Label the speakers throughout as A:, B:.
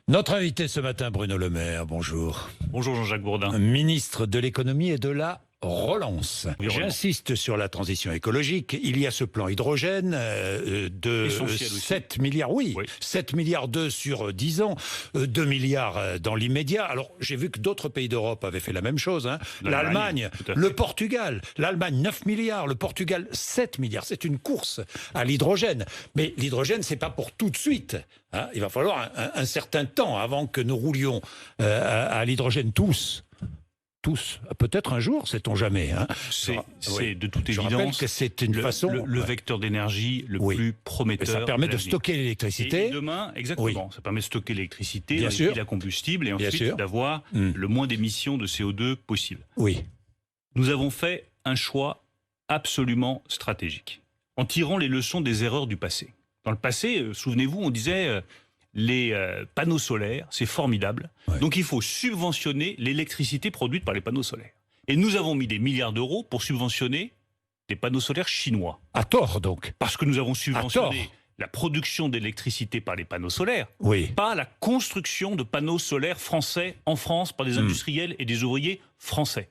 A: Notre invité ce matin, Bruno Le Maire, bonjour.
B: Bonjour Jean-Jacques Bourdin.
A: Ministre de l'économie et de la relance.
B: Oui,
A: J'insiste sur la transition écologique. Il y a ce plan hydrogène de 7 milliards, oui, 7 milliards 2 sur 10 ans, 2 milliards dans l'immédiat. Alors, j'ai vu que d'autres pays d'Europe avaient fait la même chose. Hein. L'Allemagne, le Portugal. L'Allemagne, 9 milliards. Le Portugal, 7 milliards. C'est une course à l'hydrogène. Mais l'hydrogène, c'est pas pour tout de suite. Hein. Il va falloir un certain temps avant que nous roulions à l'hydrogène tous. Peut-être un jour, sait-on jamais. Hein.
B: C'est de toute évidence.
A: Je rappelle que c'est une façon.
B: Le vecteur d'énergie le plus prometteur.
A: Et ça permet de stocker l'électricité.
B: Et demain, exactement. Ça permet de stocker l'électricité,
A: bien sûr,
B: la combustible, et ensuite d'avoir le moins d'émissions de CO2 possible.
A: Oui.
B: Nous avons fait un choix absolument stratégique, en tirant les leçons des erreurs du passé. Dans le passé, souvenez-vous, on disait les panneaux solaires, c'est formidable. Ouais. Donc il faut subventionner l'électricité produite par les panneaux solaires. Et nous avons mis des milliards d'euros pour subventionner des panneaux solaires chinois.
A: À tort donc.
B: Parce que nous avons subventionné la production d'électricité par les panneaux solaires, pas la construction de panneaux solaires français en France par des industriels et des ouvriers français.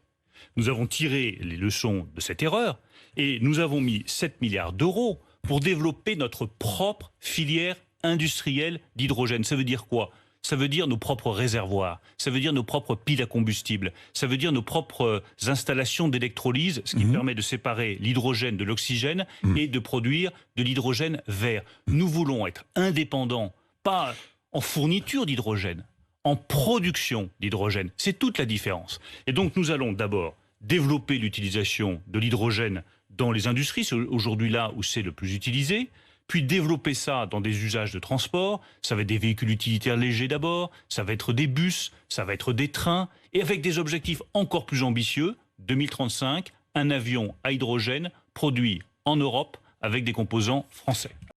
B: Nous avons tiré les leçons de cette erreur et nous avons mis 7 milliards d'euros pour développer notre propre filière industrielle d'hydrogène. Ça veut dire quoi? Ça veut dire nos propres réservoirs, ça veut dire nos propres piles à combustible, ça veut dire nos propres installations d'électrolyse, ce qui permet de séparer l'hydrogène de l'oxygène et de produire de l'hydrogène vert. Nous voulons être indépendants, pas en fourniture d'hydrogène, en production d'hydrogène. C'est toute la différence. Et donc nous allons d'abord développer l'utilisation de l'hydrogène dans les industries, c'est aujourd'hui là où c'est le plus utilisé, puis développer ça dans des usages de transport. Ça va être des véhicules utilitaires légers d'abord, ça va être des bus, ça va être des trains, et avec des objectifs encore plus ambitieux, 2035, un avion à hydrogène produit en Europe avec des composants français.